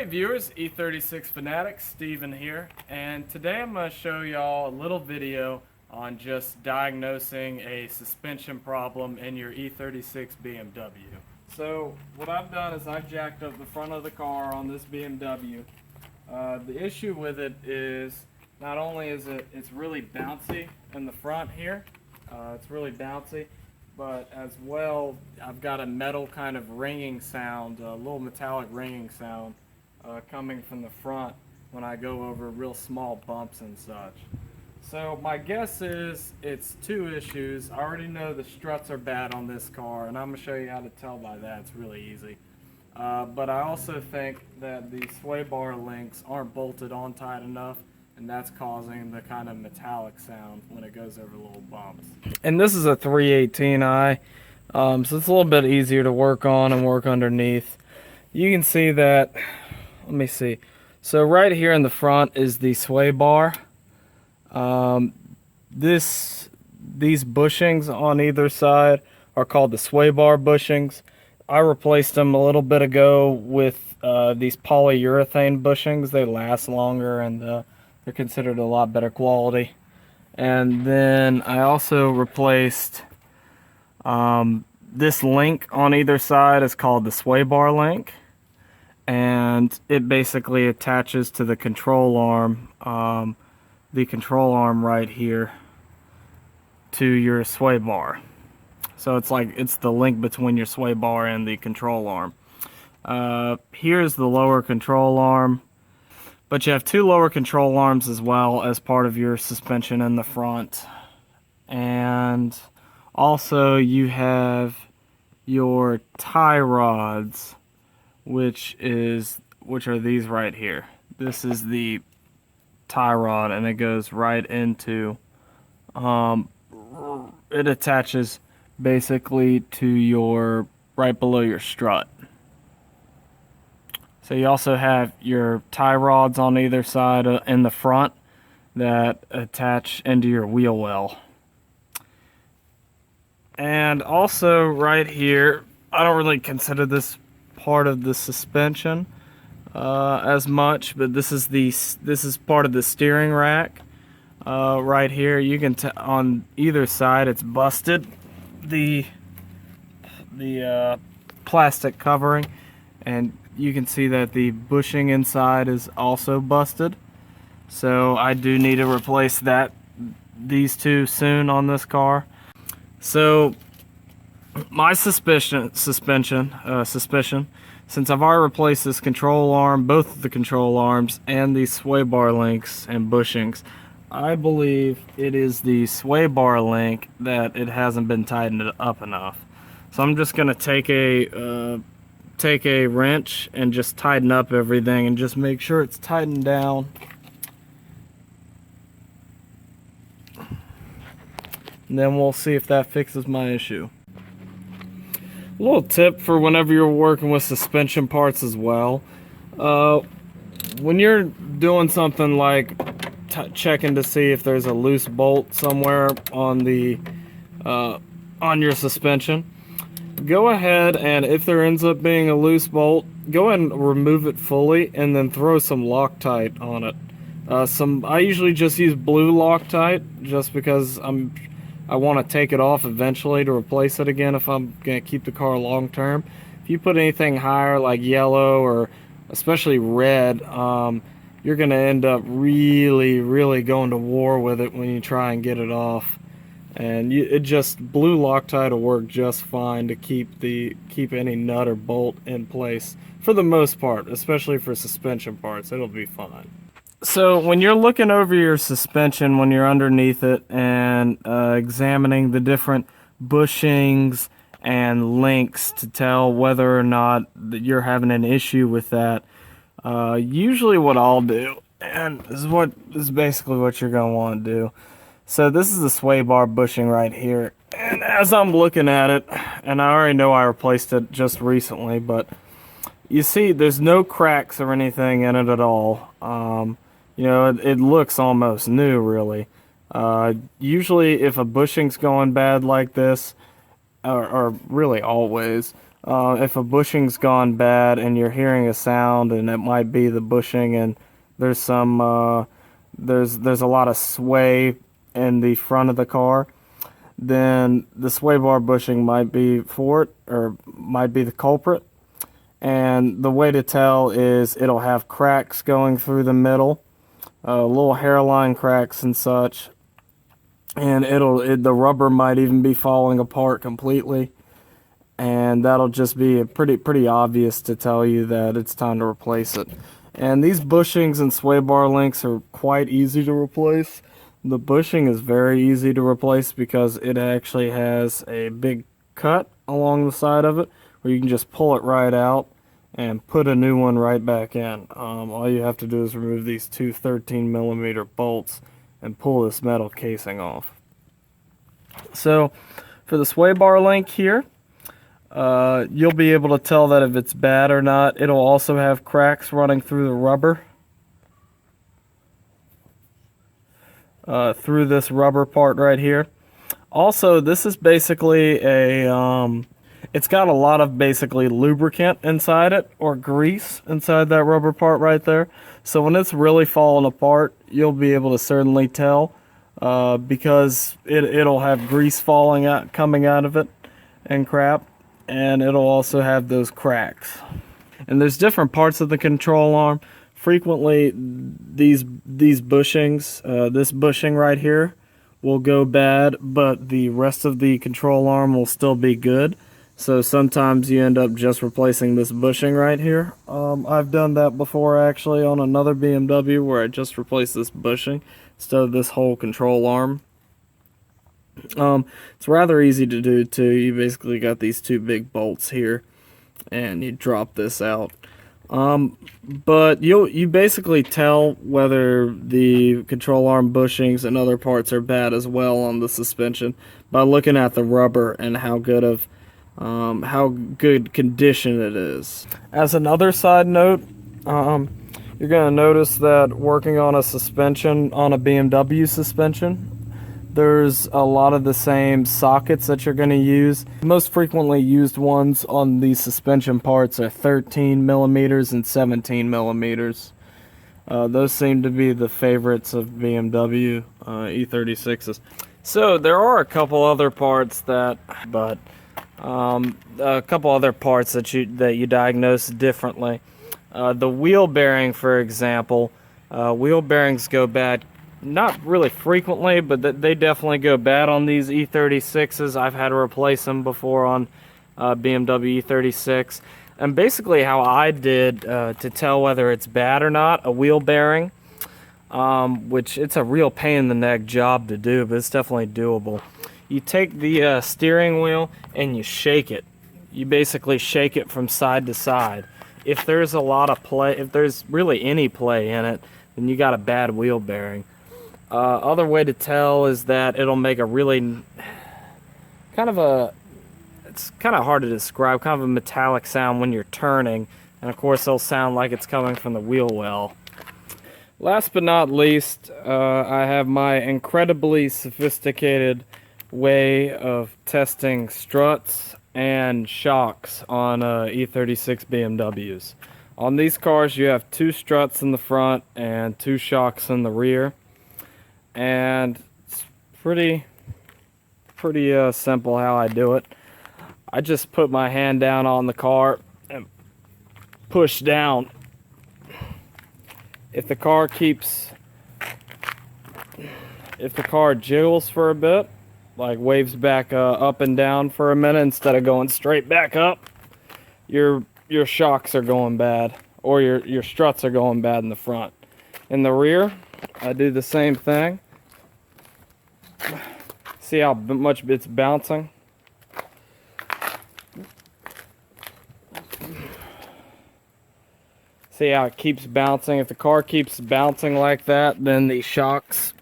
Hey viewers, E36 Fanatics, Steven here, and today I'm going to show y'all a little video on just diagnosing a suspension problem in your E36 BMW. So what I've done is I've jacked up the front of the car on this BMW. The issue with it is not only is it's really bouncy in the front here, it's really bouncy, but as well I've got a metal kind of ringing sound, a little metallic ringing sound coming from the front when I go over real small bumps and such. So my guess is it's two issues. I already know the struts are bad on this car, and I'm going to show you how to tell by that. It's really easy. But I also think that the sway bar links aren't bolted on tight enough, and that's causing the kind of metallic sound when it goes over little bumps. And this is a 318i, so it's a little bit easier to work on and work underneath. You can see that, let me see. So right here in the front is the sway bar. These bushings on either side are called the sway bar bushings. I replaced them a little bit ago with these polyurethane bushings. They last longer and they're considered a lot better quality. And then I also replaced this link on either side is called the sway bar link, and it basically attaches to the control arm right here to your sway bar. So it's the link between your sway bar and the control arm. Here's the lower control arm, but you have two lower control arms as well as part of your suspension in the front. And also you have your tie rods, which are these right here. This is the tie rod, and it goes right into it attaches basically to your right below your strut. So you also have your tie rods on either side in the front that attach into your wheel well. And also right here, I don't really consider this part of the suspension as much, but this is part of the steering rack right here. You can on either side it's busted, the plastic covering, and you can see that the bushing inside is also busted. So I do need to replace these two soon on this car. So my suspicion, since I've already replaced this control arm, both of the control arms, and these sway bar links and bushings, I believe it is the sway bar link that it hasn't been tightened up enough. So I'm just gonna take a wrench and just tighten up everything and just make sure it's tightened down. And then we'll see if that fixes my issue. A little tip for whenever you're working with suspension parts as well. When you're doing something like checking to see if there's a loose bolt somewhere on your suspension, go ahead, and if there ends up being a loose bolt, go ahead and remove it fully and then throw some Loctite on it. I usually just use blue Loctite just because I want to take it off eventually to replace it again if I'm going to keep the car long term. If you put anything higher like yellow or especially red, you're going to end up really going to war with it when you try and get it off. And blue Loctite will work just fine to keep any nut or bolt in place for the most part, especially for suspension parts. It'll be fine. So when you're looking over your suspension, when you're underneath it and examining the different bushings and links to tell whether or not that you're having an issue with that, usually what I'll do, and this is basically what you're going to want to do. So this is the sway bar bushing right here, and as I'm looking at it, and I already know I replaced it just recently, but you see there's no cracks or anything in it at all. You know, it looks almost new, really. Usually if a bushing's going bad like this, or really always, If a bushing's gone bad and you're hearing a sound, and it might be the bushing, and there's some there's a lot of sway in the front of the car, then the sway bar bushing might be for it, or might be the culprit. And the way to tell is it'll have cracks going through the middle, little hairline cracks and such, and the rubber might even be falling apart completely, and that'll just be pretty obvious to tell you that it's time to replace it. And these bushings and sway bar links are quite easy to replace. The bushing is very easy to replace because it actually has a big cut along the side of it where you can just pull it right out and put a new one right back in. All you have to do is remove these two 13mm bolts and pull this metal casing off. So for the sway bar link here, you'll be able to tell that if it's bad or not. It'll also have cracks running through the rubber. Through this rubber part right here. Also, this is basically it's got a lot of basically lubricant inside it, or grease inside that rubber part right there. So when it's really falling apart, you'll be able to certainly tell, because it'll have grease coming out of it and crap, and it'll also have those cracks. And there's different parts of the control arm. Frequently, these bushings, this bushing right here, will go bad, but the rest of the control arm will still be good. So sometimes you end up just replacing this bushing right here. I've done that before actually on another BMW, where I just replaced this bushing instead of this whole control arm. It's rather easy to do too. You basically got these two big bolts here, and you drop this out. But you basically tell whether the control arm bushings and other parts are bad as well on the suspension by looking at the rubber and how good condition it is. As another side note, you're gonna notice that working on a suspension, on a BMW suspension, there's a lot of the same sockets that you're going to use. The most frequently used ones on these suspension parts are 13mm and 17mm. Those seem to be the favorites of BMW E36s. So there are a couple other parts that you diagnose differently. The wheel bearing, for example, wheel bearings go bad. Not really frequently, but they definitely go bad on these E36s. I've had to replace them before on BMW E36. And basically how I did to tell whether it's bad or not, a wheel bearing, which it's a real pain in the neck job to do, but it's definitely doable. You take the steering wheel and you shake it. You basically shake it from side to side. If there's a lot of play, if there's really any play in it, then you got a bad wheel bearing. Other way to tell is that it'll make a really it's kind of hard to describe, kind of a metallic sound when you're turning, and of course it'll sound like it's coming from the wheel well. Last but not least, I have my incredibly sophisticated way of testing struts and shocks on E36 BMWs. On these cars you have two struts in the front and two shocks in the rear. And it's pretty simple how I do it. I just put my hand down on the car and push down. If the car jiggles for a bit, like waves back up and down for a minute instead of going straight back up, your shocks are going bad, or your struts are going bad in the front. In the rear, I do the same thing. See how much it's bouncing? See how it keeps bouncing? If the car keeps bouncing like that, then the shocks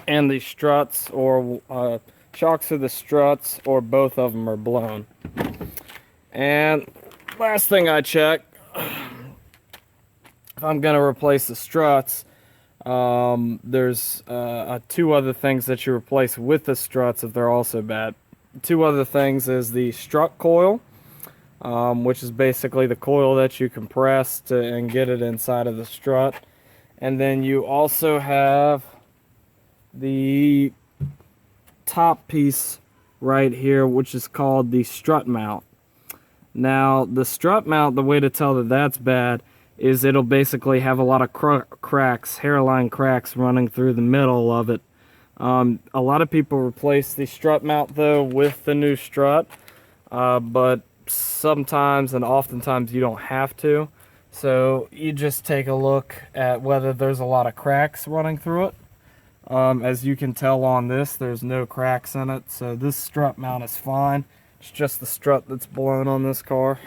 and the struts, or shocks or the struts, or both of them are blown. And last thing I check, if I'm going to replace the struts, there's two other things that you replace with the struts if they're also bad. Two other things is the strut coil. which is basically the coil that you compress and get it inside of the strut. And then you also have the top piece right here, which is called the strut mount. Now, the strut mount, the way to tell that that's bad is it'll basically have a lot of cracks, hairline cracks running through the middle of it. A lot of people replace the strut mount though with the new strut, but sometimes and oftentimes you don't have to. So you just take a look at whether there's a lot of cracks running through it. As you can tell on this, there's no cracks in it, so this strut mount is fine. It's just the strut that's blown on this car.